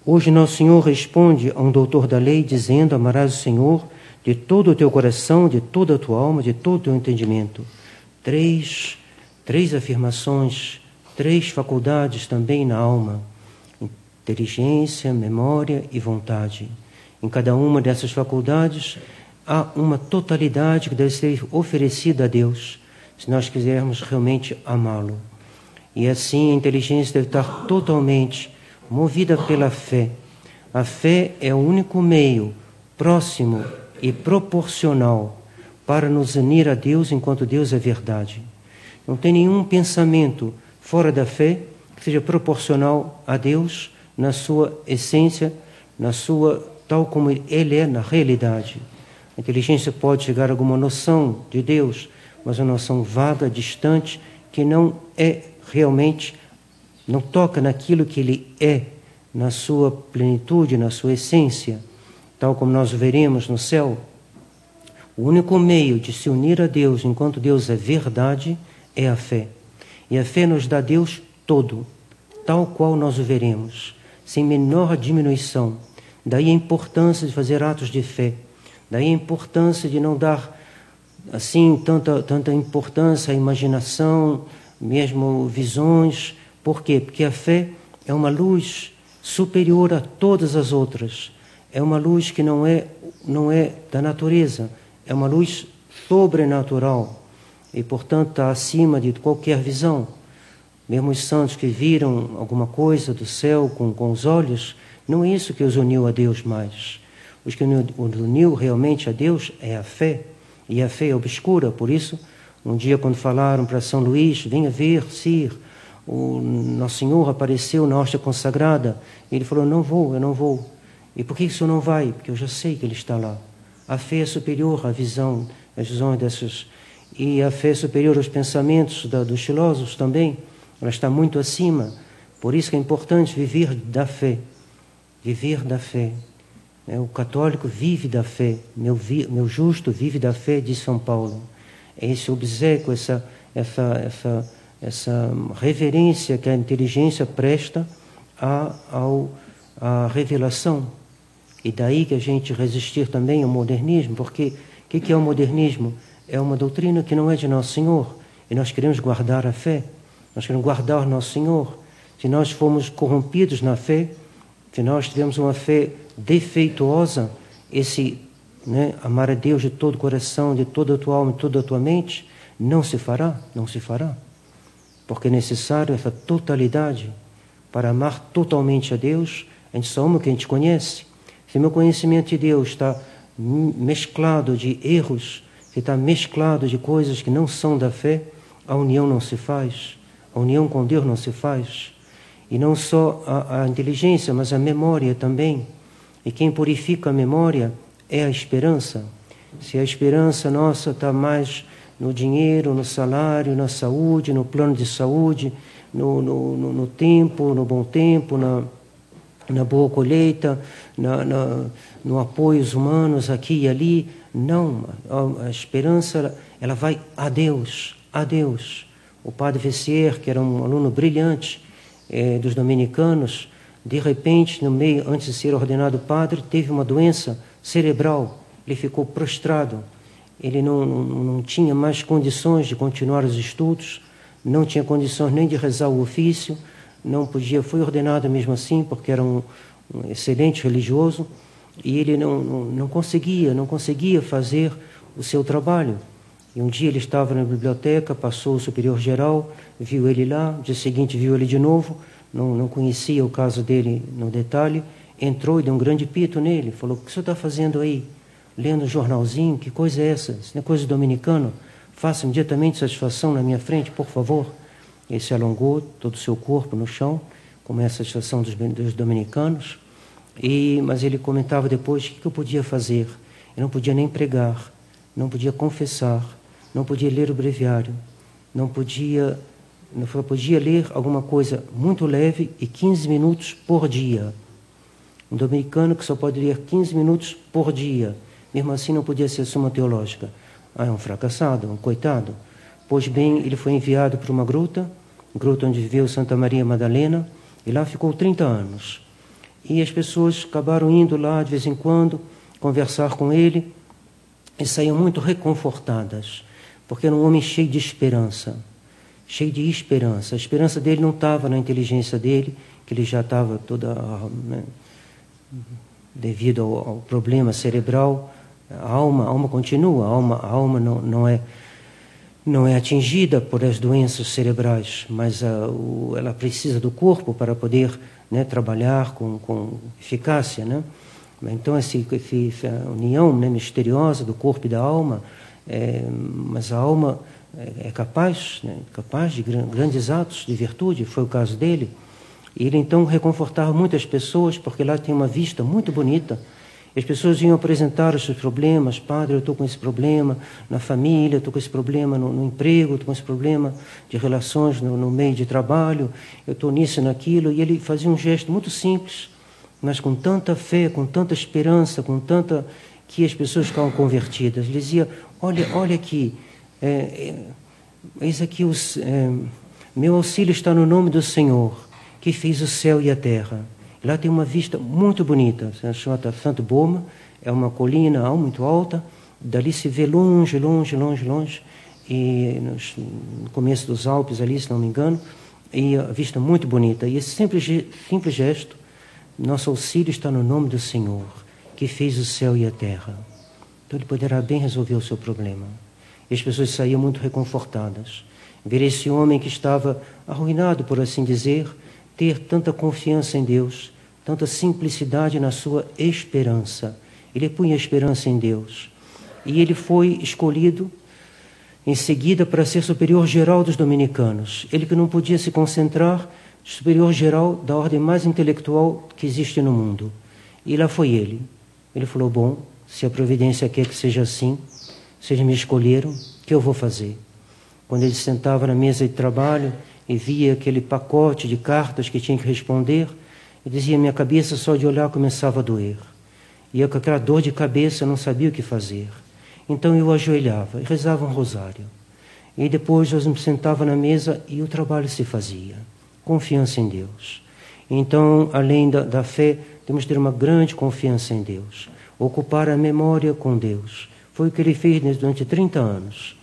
Hoje Nosso Senhor responde a um doutor da lei dizendo: amarás o Senhor de todo o teu coração, de toda a tua alma, de todo o teu entendimento. Três afirmações, 3 faculdades também na alma: inteligência, memória e vontade. Em cada uma dessas faculdades há uma totalidade que deve ser oferecida a Deus, se nós quisermos realmente amá-lo. E assim a inteligência deve estar totalmente movida pela fé. A fé é o único meio próximo e proporcional para nos unir a Deus enquanto Deus é verdade. Não tem nenhum pensamento fora da fé que seja proporcional a Deus na sua essência, na sua tal como Ele é na realidade. A inteligência pode chegar a alguma noção de Deus, mas uma noção vaga, distante, que não é realmente, não toca naquilo que Ele é, na sua plenitude, na sua essência, tal como nós o veremos no céu. O único meio de se unir a Deus enquanto Deus é verdade é a fé. E a fé nos dá Deus todo, tal qual nós o veremos, sem menor diminuição. Daí a importância de fazer atos de fé. Daí a importância de não dar assim tanta importância à imaginação, mesmo visões. Por quê? Porque a fé é uma luz superior a todas as outras. É uma luz que não é da natureza, é uma luz sobrenatural e, portanto, está acima de qualquer visão. Mesmo os santos que viram alguma coisa do céu com os olhos, não é isso que os uniu a Deus mais. Os que uniu realmente a Deus é a fé, e a fé é obscura. Por isso, um dia quando falaram para São Luís: venha ver, Sir, o Nosso Senhor apareceu na hóstia consagrada, ele falou: eu não vou. E por que isso não vai? Porque eu já sei que ele está lá. A fé é superior à visão, às visões dessas, e a fé é superior aos pensamentos dos filósofos também. Ela está muito acima. Por isso que é importante viver da fé. Viver da fé. O católico vive da fé. Meu justo vive da fé, diz São Paulo. É esse obséquio, essa reverência que a inteligência presta à revelação. E daí que a gente resistir também ao modernismo, porque o que é o modernismo? É uma doutrina que não é de Nosso Senhor, e nós queremos guardar a fé, nós queremos guardar Nosso Senhor. Se nós formos corrompidos na fé, se nós tivermos uma fé defeituosa, amar a Deus de todo o coração, de toda a tua alma, de toda a tua mente, não se fará. Porque é necessário essa totalidade. Para amar totalmente a Deus, a gente só ama o que a gente conhece. Se meu conhecimento de Deus está mesclado de erros, se está mesclado de coisas que não são da fé, a união não se faz. A união com Deus não se faz. E não só a inteligência, mas a memória também. E quem purifica a memória é a esperança. Se a esperança nossa está mais no dinheiro, no salário, na saúde, no plano de saúde, no tempo, no bom tempo, na boa colheita, no apoio aos humanos aqui e ali. Não, a esperança ela vai a Deus, a Deus. O padre Vessier, que era um aluno brilhante dos dominicanos, de repente, antes de ser ordenado padre, teve uma doença cerebral. Ele ficou prostrado. Ele não tinha mais condições de continuar os estudos, não tinha condições nem de rezar o ofício, não podia, foi ordenado mesmo assim, porque era um excelente religioso, e ele não conseguia fazer o seu trabalho. E um dia ele estava na biblioteca, passou o superior geral, viu ele lá, no dia seguinte viu ele de novo, não conhecia o caso dele no detalhe, entrou e deu um grande pito nele, falou: o que o senhor está fazendo aí? Lendo um jornalzinho? Que coisa é essa? Isso não é coisa dominicana? Faça imediatamente satisfação na minha frente, por favor. Ele se alongou, todo o seu corpo no chão, como é a satisfação dos dominicanos. Mas ele comentava depois o que eu podia fazer. Eu não podia nem pregar, não podia confessar, não podia ler o breviário, não podia ler alguma coisa muito leve e 15 minutos por dia. Um dominicano que só pode ler 15 minutos por dia, mesmo assim não podia ser Suma Teológica. É um fracassado, um coitado. Pois bem, ele foi enviado para uma gruta onde viveu Santa Maria Madalena, e lá ficou 30 anos. E as pessoas acabaram indo lá de vez em quando conversar com ele e saíam muito reconfortadas, porque era um homem cheio de esperança, cheio de esperança. A esperança dele não estava na inteligência dele, que ele já estava toda, né, devido ao problema cerebral. A alma continua, a alma não é atingida por as doenças cerebrais, mas ela precisa do corpo para poder, né, trabalhar com eficácia, né? Então, essa união, né, misteriosa do corpo e da alma, mas a alma é capaz, né, capaz de grandes atos de virtude, foi o caso dele. E ele, então, reconfortava muitas pessoas, porque lá tem uma vista muito bonita. As pessoas iam apresentar os seus problemas. Padre, eu estou com esse problema na família, estou com esse problema no emprego, estou com esse problema de relações no meio de trabalho, eu estou nisso e naquilo. E ele fazia um gesto muito simples, mas com tanta fé, com tanta esperança, com tanta que as pessoas ficavam convertidas. Ele dizia, olha aqui, eis aqui, meu auxílio está no nome do Senhor, que fez o céu e a terra. Lá tem uma vista muito bonita, se chama Santo Boma, é uma colina muito alta, dali se vê longe, e no começo dos Alpes ali, se não me engano, e a vista muito bonita. E esse simples gesto, nosso auxílio está no nome do Senhor, que fez o céu e a terra. Então ele poderá bem resolver o seu problema. E as pessoas saíam muito reconfortadas. Ver esse homem que estava arruinado, por assim dizer, ter tanta confiança em Deus, tanta simplicidade na sua esperança. Ele punha a esperança em Deus. E ele foi escolhido em seguida para ser superior geral dos dominicanos. Ele que não podia se concentrar, superior geral da ordem mais intelectual que existe no mundo. E lá foi ele. Ele falou, bom, se a providência quer que seja assim, vocês me escolheram, o que eu vou fazer? Quando ele sentava na mesa de trabalho e via aquele pacote de cartas que tinha que responder, eu dizia, minha cabeça só de olhar começava a doer. E eu com aquela dor de cabeça não sabia o que fazer. Então eu ajoelhava e rezava um rosário. E depois eu me sentava na mesa e o trabalho se fazia. Confiança em Deus. Então, além da fé, temos que ter uma grande confiança em Deus. Ocupar a memória com Deus. Foi o que ele fez durante 30 anos.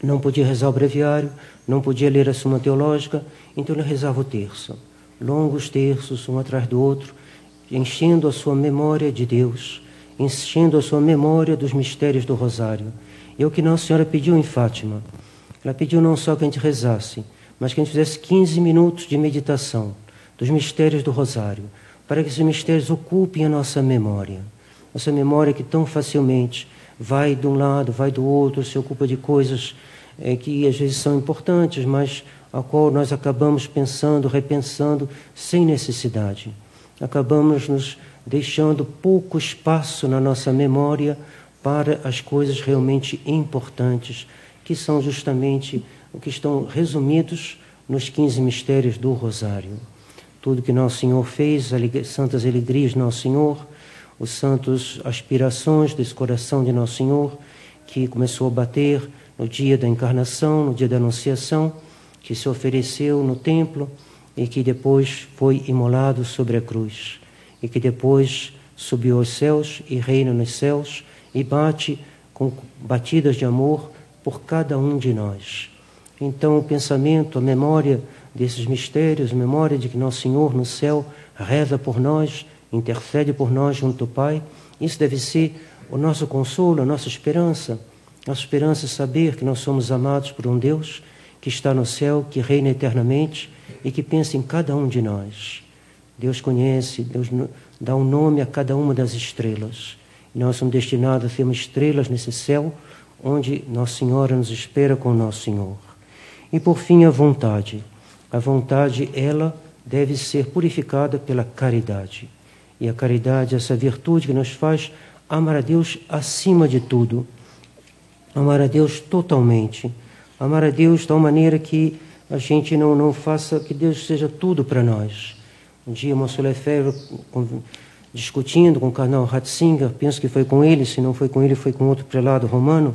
Não podia rezar o breviário, não podia ler a Suma Teológica, então ele rezava o terço. Longos terços, um atrás do outro, enchendo a sua memória de Deus, enchendo a sua memória dos mistérios do Rosário. E é o que Nossa Senhora pediu em Fátima. Ela pediu não só que a gente rezasse, mas que a gente fizesse 15 minutos de meditação dos mistérios do Rosário, para que esses mistérios ocupem a nossa memória. Nossa memória que tão facilmente vai de um lado, vai do outro, se ocupa de coisas que às vezes são importantes, mas a qual nós acabamos pensando, repensando, sem necessidade. Acabamos nos deixando pouco espaço na nossa memória para as coisas realmente importantes, que são justamente o que estão resumidos nos 15 mistérios do Rosário. Tudo que Nosso Senhor fez, as santas alegrias de Nosso Senhor, os santos aspirações desse coração de Nosso Senhor, que começou a bater no dia da encarnação, no dia da anunciação, que se ofereceu no templo e que depois foi imolado sobre a cruz, e que depois subiu aos céus e reina nos céus e bate com batidas de amor por cada um de nós. Então o pensamento, a memória desses mistérios, a memória de que Nosso Senhor no céu reza por nós, intercede por nós junto ao Pai, isso deve ser o nosso consolo, a nossa esperança. Nossa esperança é saber que nós somos amados por um Deus que está no céu, que reina eternamente e que pensa em cada um de nós. Deus conhece, Deus dá um nome a cada uma das estrelas. E nós somos destinados a sermos estrelas nesse céu, onde Nossa Senhora nos espera com Nosso Senhor. E por fim, a vontade. A vontade, ela deve ser purificada pela caridade. E a caridade é essa virtude que nos faz amar a Deus acima de tudo. Amar a Deus totalmente. Amar a Deus de tal maneira que a gente não faça que Deus seja tudo para nós. Um dia, Monsenhor Lefebvre, discutindo com o cardeal Ratzinger, penso que foi com ele, se não foi com ele, foi com outro prelado romano,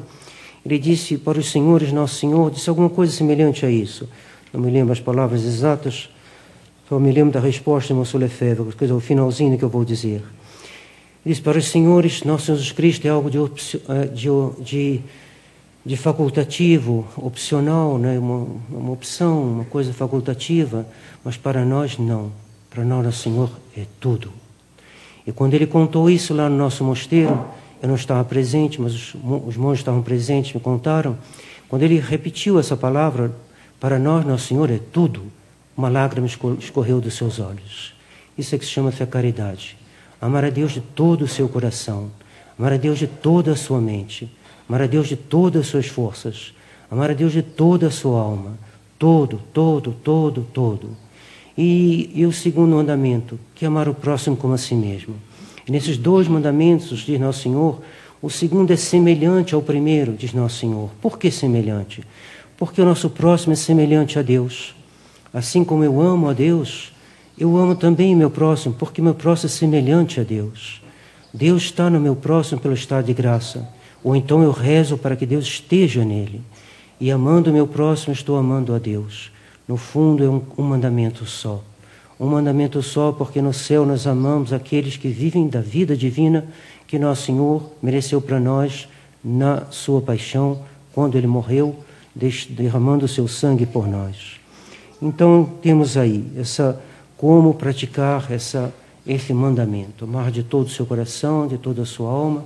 ele disse para os senhores, Nosso Senhor, disse alguma coisa semelhante a isso. Não me lembro as palavras exatas, Só me lembro da resposta de Monsieur Lefebvre, quer dizer, o finalzinho que eu vou dizer. Ele diz, para os senhores, nosso Jesus Cristo é algo de facultativo, opcional, né? uma opção, uma coisa facultativa, mas para nós não. Para nós, nosso Senhor é tudo. E quando ele contou isso lá no nosso mosteiro, eu não estava presente, mas os monges estavam presentes, me contaram. Quando ele repetiu essa palavra, para nós, nosso Senhor é tudo, uma lágrima escorreu dos seus olhos. Isso é que se chama fé caridade. Amar a Deus de todo o seu coração, amar a Deus de toda a sua mente, amar a Deus de todas as suas forças, amar a Deus de toda a sua alma, todo. E o segundo mandamento, que é amar o próximo como a si mesmo. E nesses dois mandamentos, diz Nosso Senhor, o segundo é semelhante ao primeiro, diz Nosso Senhor. Por que semelhante? Porque o nosso próximo é semelhante a Deus. Assim como eu amo a Deus, eu amo também o meu próximo, porque meu próximo é semelhante a Deus. Deus está no meu próximo pelo estado de graça. Ou então eu rezo para que Deus esteja nele. E amando o meu próximo, estou amando a Deus. No fundo, é um mandamento só. Um mandamento só, porque no céu nós amamos aqueles que vivem da vida divina que Nosso Senhor mereceu para nós na sua paixão, quando Ele morreu, derramando o seu sangue por nós. Então, temos aí como praticar esse mandamento. Amar de todo o seu coração, de toda a sua alma,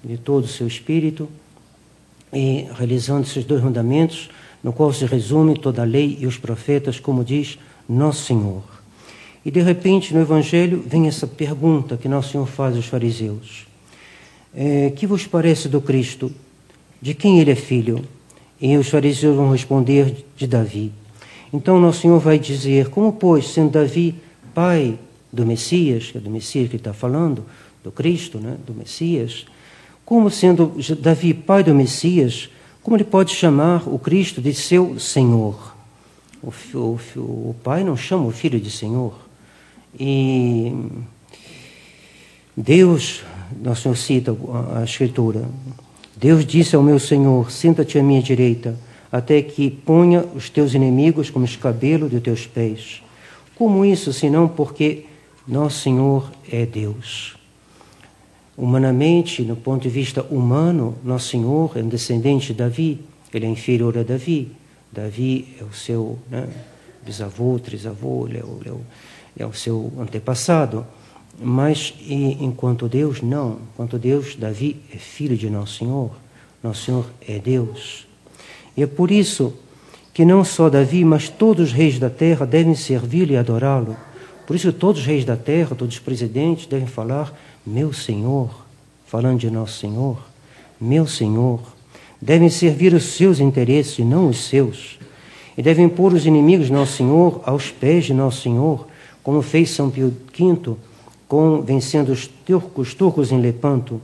de todo o seu espírito, e realizando esses dois mandamentos, no qual se resume toda a lei e os profetas, como diz Nosso Senhor. E, de repente, no Evangelho, vem essa pergunta que Nosso Senhor faz aos fariseus. Que vos parece do Cristo? De quem ele é filho? E os fariseus vão responder, de Davi. Então, Nosso Senhor vai dizer, como, pois, sendo Davi pai do Messias, que é do Messias que ele está falando, do Cristo, né, do Messias, como sendo Davi pai do Messias, como ele pode chamar o Cristo de seu Senhor? O pai não chama o filho de Senhor. E Deus, Nosso Senhor cita a Escritura, Deus disse ao meu Senhor, senta-te à minha direita, até que ponha os teus inimigos como escabelo de teus pés. Como isso, senão porque Nosso Senhor é Deus? Humanamente, no ponto de vista humano, Nosso Senhor é um descendente de Davi, ele é inferior a Davi. Davi é o seu bisavô, trisavô, ele é o seu antepassado. Mas, enquanto Deus, não. Enquanto Deus, Davi é filho de Nosso Senhor. Nosso Senhor é Deus. E é por isso que não só Davi, mas todos os reis da terra devem servi-lo e adorá-lo. Por isso que todos os reis da terra, todos os presidentes devem falar, meu Senhor, falando de Nosso Senhor, meu Senhor. Devem servir os seus interesses e não os seus. E devem pôr os inimigos de Nosso Senhor aos pés de Nosso Senhor, como fez São Pio V, vencendo os turcos em Lepanto.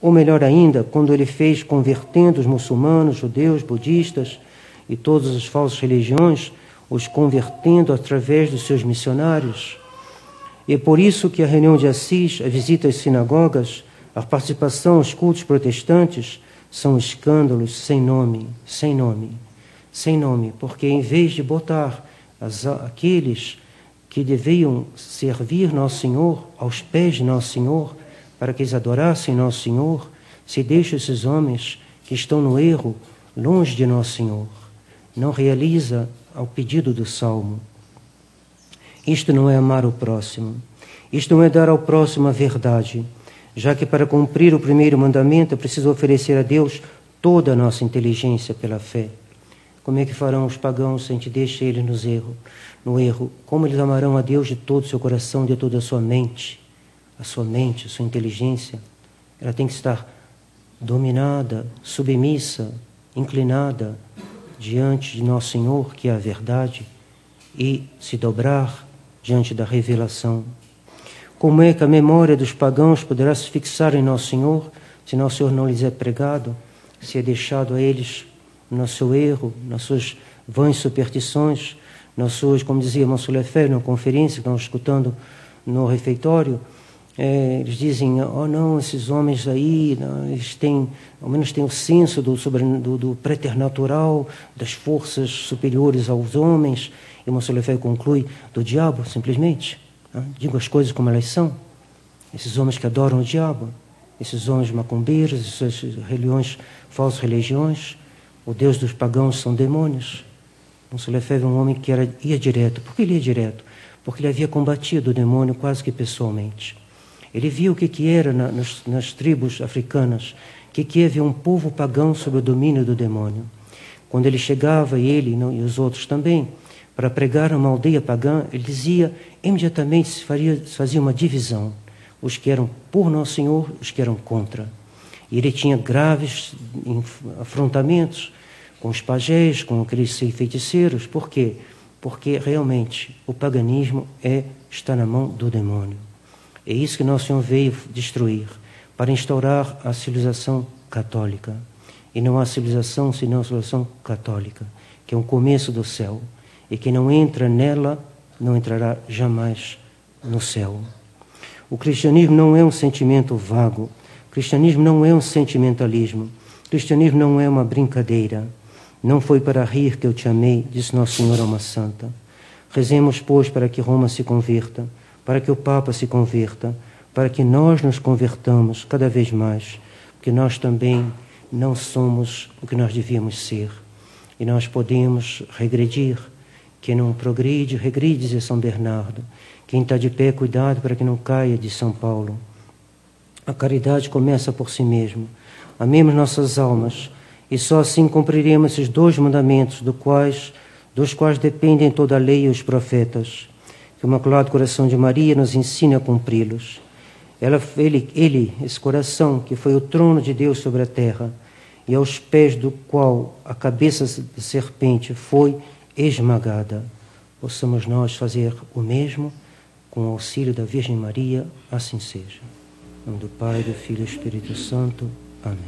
Ou melhor ainda, quando ele fez convertendo os muçulmanos, judeus, budistas e todas as falsas religiões, os convertendo através dos seus missionários. E é por isso que a reunião de Assis, a visita às sinagogas, a participação aos cultos protestantes são escândalos sem nome, porque em vez de botar aqueles que deviam servir Nosso Senhor aos pés de Nosso Senhor, para que eles adorassem Nosso Senhor, se deixa esses homens que estão no erro, longe de Nosso Senhor. Não realiza ao pedido do Salmo. Isto não é amar o próximo. Isto não é dar ao próximo a verdade, já que para cumprir o primeiro mandamento é preciso oferecer a Deus toda a nossa inteligência pela fé. Como é que farão os pagãos se a gente deixa eles no erro? Como eles amarão a Deus de todo o seu coração, de toda a sua mente? A sua inteligência, ela tem que estar dominada, submissa, inclinada diante de Nosso Senhor, que é a verdade, e se dobrar diante da revelação. Como é que a memória dos pagãos poderá se fixar em Nosso Senhor, se Nosso Senhor não lhes é pregado, se é deixado a eles no seu erro, nas suas vãs superstições, nas suas, como dizia Monsieur Lefebvre, na conferência que estamos escutando no refeitório, eles dizem, não, esses homens aí, não, eles têm, ao menos têm o senso do preternatural, das forças superiores aos homens, irmão Solefeu conclui, do diabo, simplesmente. Digo as coisas como elas são. Esses homens que adoram o diabo, esses homens macumbeiros, essas religiões, falsas religiões, o Deus dos pagãos são demônios. Irmão Solefeu é um homem que ia direto. Por que ele ia direto? Porque ele havia combatido o demônio quase que pessoalmente. Ele viu o que era nas tribos africanas, que havia um povo pagão sob o domínio do demônio. Quando ele chegava, ele e os outros também, para pregar uma aldeia pagã, ele dizia, imediatamente se fazia uma divisão. Os que eram por Nosso Senhor, os que eram contra. E ele tinha graves afrontamentos com os pajés, com aqueles feiticeiros. Por quê? Porque realmente o paganismo está na mão do demônio. É isso que Nosso Senhor veio destruir, para instaurar a civilização católica. E não há civilização senão a civilização católica, que é um começo do céu. E quem não entra nela, não entrará jamais no céu. O cristianismo não é um sentimento vago. O cristianismo não é um sentimentalismo. O cristianismo não é uma brincadeira. Não foi para rir que eu te amei, disse Nosso Senhor a uma santa. Rezemos, pois, para que Roma se converta, para que o Papa se converta, para que nós nos convertamos cada vez mais, porque nós também não somos o que nós devíamos ser. E nós podemos regredir. Quem não progride, regride, diz São Bernardo. Quem está de pé, cuidado para que não caia, diz São Paulo. A caridade começa por si mesmo. Amemos nossas almas, e só assim cumpriremos esses 2 mandamentos, dos quais dependem toda a lei e os profetas. Que o Imaculado Coração de Maria nos ensine a cumpri-los. Ele, esse coração, que foi o trono de Deus sobre a terra, e aos pés do qual a cabeça de serpente foi esmagada, possamos nós fazer o mesmo com o auxílio da Virgem Maria, assim seja. Em nome do Pai, do Filho e do Espírito Santo. Amém.